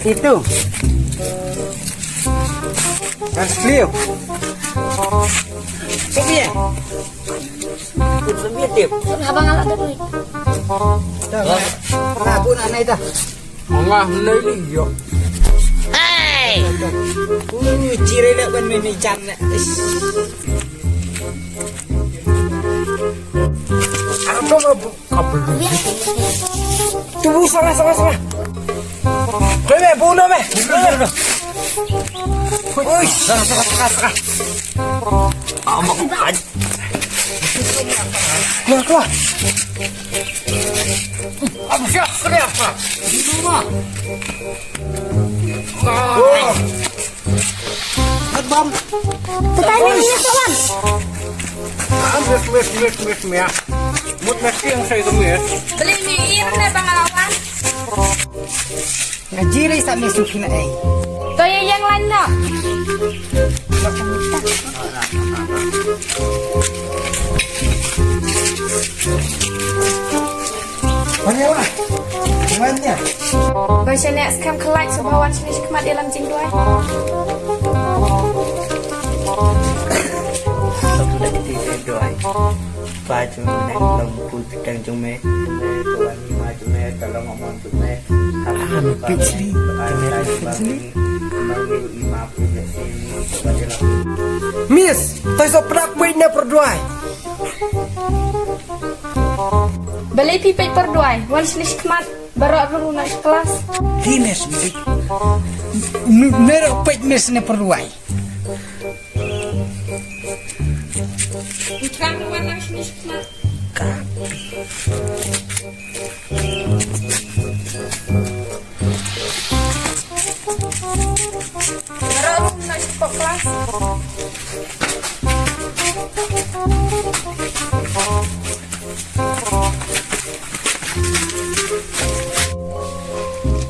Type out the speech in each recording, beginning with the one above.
Itu. Harus clear. Kopi ya? Sambil tip. Abang alat dulu. Nah, bu nak naik dah. Enggak, lagi yo. Hey. Ciri nak ban meni jam nak. Apa mau kabel? Tunggu salah. Kau bunuh meh. Oi, salah. Amak aja. Keluar. Apa sih? Kenapa? Di rumah. Bom. Pertanyaannya kawan. Mes ya. Mut mes yang saya tumis. Beli mie irna bang alawan. Ngajiri sami sukina ai. Toya yang lain nak. Mana? Baca nak skam kelak sebawan sini kemat dalam jingduai. Satu dah kita doai. Baju nak lembu sedang jume. Tuan lima jume kalau ngomong jume. Tapi picli. Miss, saya soprak punya perdoai. Beli pipet perduai. Wan sini kemat baru aku nak kelas. Dinas, merek pet miss ne perdoai. Bukan wan nak sini kemat. Baru aku nak kelas.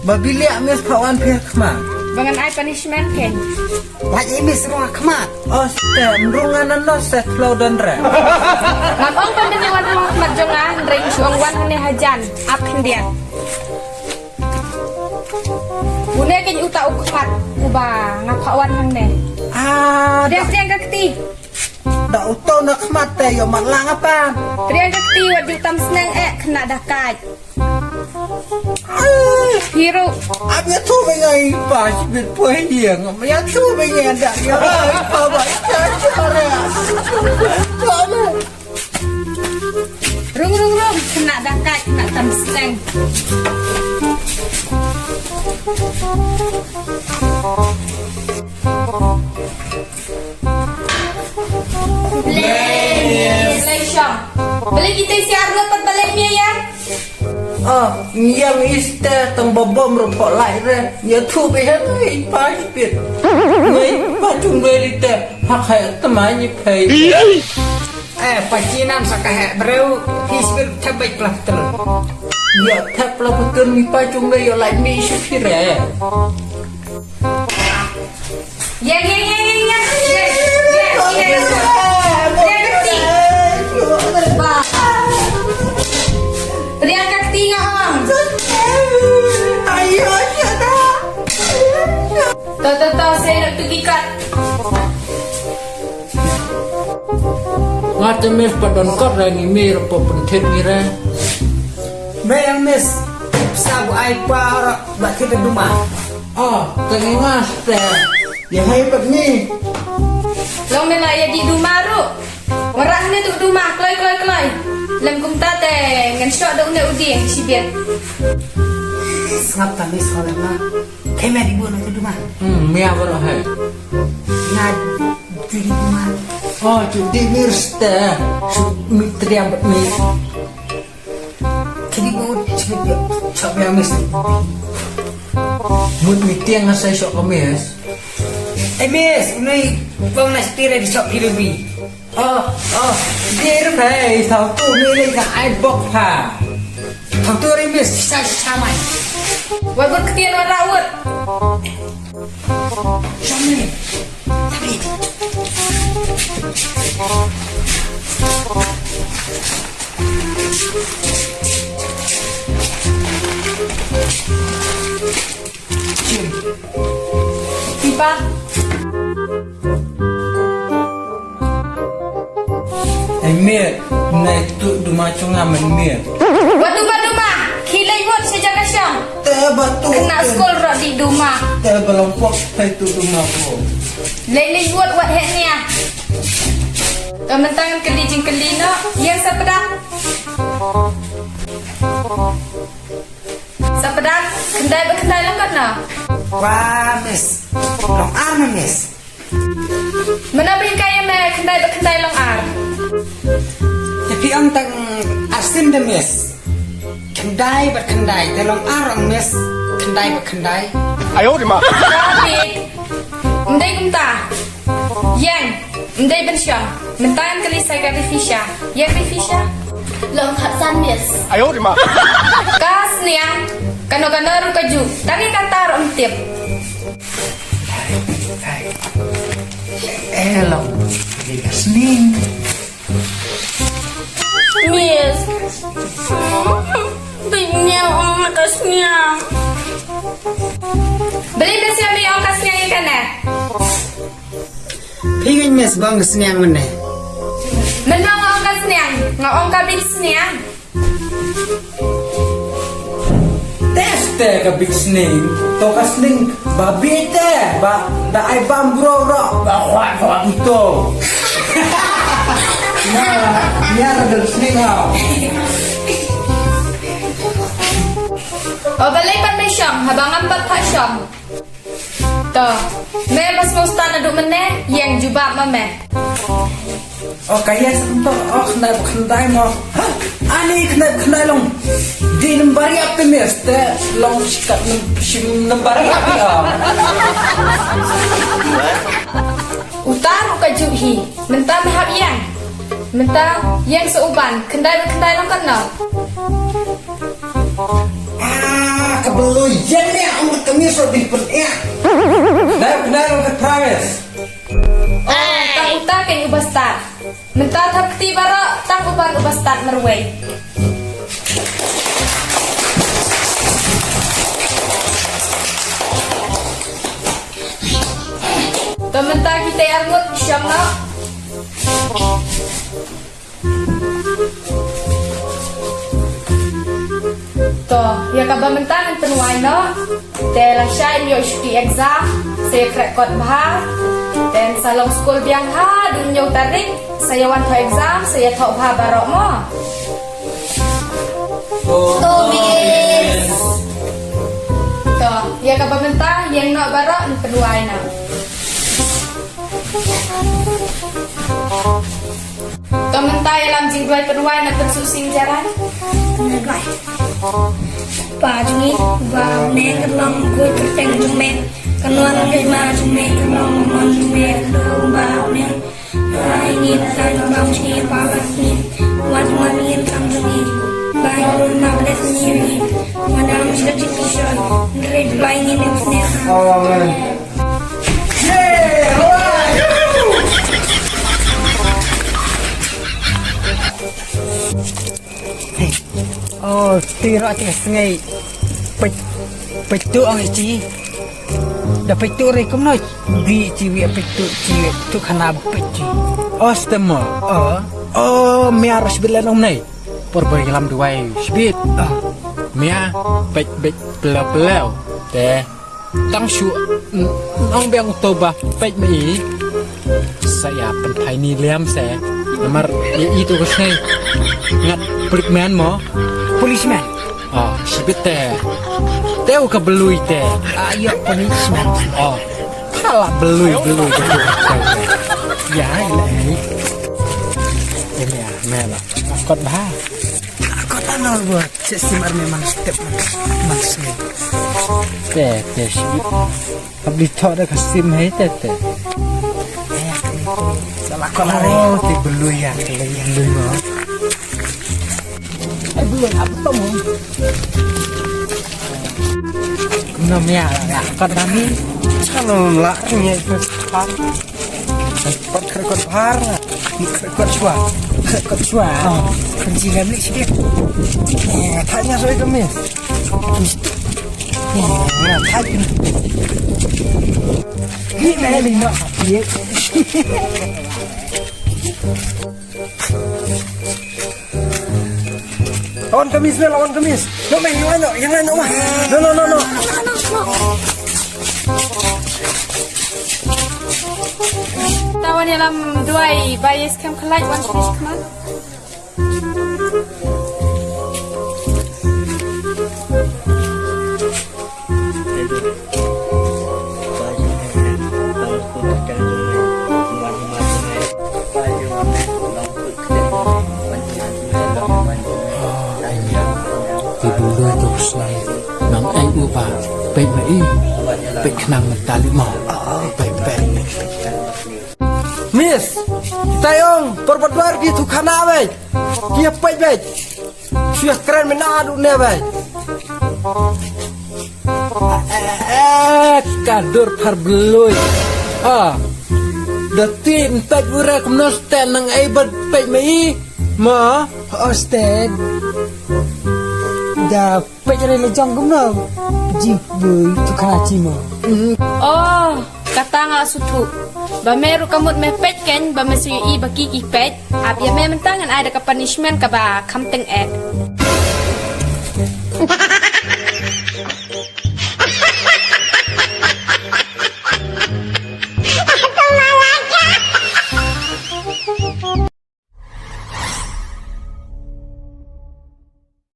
Babili amis pawan pihak kemar. Bangan ai punishment ken. Wajib miss ruang kemar. Oh, mrunganan lo set flow dan re. Ngabong pandemi wan rumah kemat jongan ring suang wan hane hajan ap hendian. Bune ken uta ukmat ubah ngapawan hane. Ah, Dia siang kakti. dak utau nak kemar teh yo malang apa? Dia kakti wajib tam senang kena dakat. Hero. Abia tu bengai pas bit puai dia ngam ya tu bengai dak ya. Apa ba cara. Kamu Rung kena dakat kena tam senang. Beli kita siar lepas balik dia ya. oh, yang iste tong bobom rupo lai re. Ya tu bengai ai pas bit. Ngai pa chung beli te hak hai temani pai. Pacinan sakah breu hisbir thabek lah terus. Ya thap lah betul mi pa chung beli yo lai mi syukire. Ya. Dia kakti ngam. Ayo sudah. Tahu saya nak pergi kat. Ngate mes padon kot rangi mir po pentet mira. Bayang mis sabu ai para bak kita rumah. Oh, tengas teh. Ya hai bak ni. Long mela ya di rumah ru. Orang ni tu rumah kelai. Lem kum tate ngan syok dong ne udi si biar. Ngap tamis kalau na. Kemer ibu nak ke rumah. Mia baru hai. Ngad di rumah. Oh, jadi mir teh. Mitri yang mi. Kini mau cakap yang mis. Mut miti yang ngasai syok kemis. Mis, ini bang nak setira di shop Hirubi. Oh, dia rupai tahu tu ni lagi ai bok ha. Tahu tu mis sama. Wai berketian warawut. Sama. Tapi Cium cepat. Mir, naik tu duma cunga Mir. Buat duma-duma. Hilai buat saja kasyang. Teh batu. Kena skol rok di duma. Teh belompok teh tu duma ko. Lelai buat hek ni ah. Teman-teman keli jeng keli no. Yang sepedang. Sepedang. Kendai berkendai lengkap no. Wah, Miss. Long arm, Miss. Mana beri kaya me kendai berkendai long ar. Tapi ang tang asim de Miss. Kendai berkendai, telong arang Miss. Kendai berkendai. Tapi, mendai kumta. Yang, mendai bensyang. Mentayan kali saya kata Fisha. Yang Fisha. Long khát san miss. Kas niang. Kano-kano ru kaju. Tadi kata rom tip. Long. Liga sning. Miss. Bignya orang atasnya. Beli bensyang mi ongkasnya ikan eh. Pingin Miss bang seniang mana? Menang ongkas niang. Ngongka bin niang. Tes teh ke big sning. To ka sning babi teh. Da ai bambro ro. Ba khwa itu. Nah, biar ada sning ah. O beli pan bensyang. Habang ampat pak syam. Toh, me pas mau stand aduk meneh, yang jubah mame. Oh kaya sentuh. Oh kendai mo. Hah? Ani kendai long. Di nembari apa Miss? Teh long sikat nembari apa ya? Utar uka juhi, mentah mehab yang. Mentah yang seuban, kendai long kan no. Kebeluyan ni ang kemis di pernya. Kendai long ke Travis. Oh, tang utar kan ubah start. Mentah thakti bara tang uban ubah start merway. Mentah kita argut syam no. Toh, ya kaba mentangan penuai no. Tela shine yo shti exam, saya rekod bah. Dan salong school biang ha dunyau tarik, saya wan to exam, saya tau bah barok mo. Miss. Toh, ya kaba mentah yang no barok ni penuai no. Toh mentah ya lam jing duai penuai na bersusing jalan. Nagay. Pajungi ba neng long koi terteng jumen. Kanuan kay ma jumen long mon jumen long ba neng. Ai ni tai long chi ba ba ni. Wat man ni kam jumen. Bai na bless ni. Madam jadi kisah. Red bai ni ni. Oh man. Oh, tiro ati sengai. Petu ang ichi. Da petu re kum no. Di ciwi petu ciwi tu kana petu. Oh stemo. Oh mia harus bilang om nai. Porboy lam duai sibit. Mia bet belau. Teh tang shu ong biang toba bet mi. Saya pentai ni liam saya. Nomor itu kesini ngat perikman mo. Policeman. Oh, sibit teh. Teu ke belui teh. Ayo policeman. Oh, kalah belui gitu. Ya, ini. Ini ya, mela. Kot bah. Aku tanah buat sistem memang step maksudnya. Teh sibit. Abdi tok dah kasim hai teh. Salah kolare. Oh, ti belui ya, belui mo. Belum apa kamu? Namanya kot kami. Kalau laknya itu kot kerkot har, kerkot suar, kerkot suar. Oh, kunci ngambil sedikit. Tanya soal kemis. Thay Nghĩ mẹ mình nọ biết Lawan kemis nih, lawan kemis. Lo main yang lain mah. No. Tawan yalam duai bayis kam kelai wan fish kman. Thì bù đôi tục này nóng anh ưu bà bệnh mà y bệnh nằm ta lị mỏ bệnh Miss, tayong perbuatan di tukana bay. Dia pej bay. Sudah keren menang dunia bay. kadur parbeloi dati entek ura kumnos tenang ay bad pej ma y ma Osted. Dah pej rin lejong kumno. Jip boy tukana cimo. Oh, kata nga sutu. Ba meru kamut me pet ken ba mesu i ba kiki pet. Ab ya me mentangan ada ka punishment ka ba kamteng ek.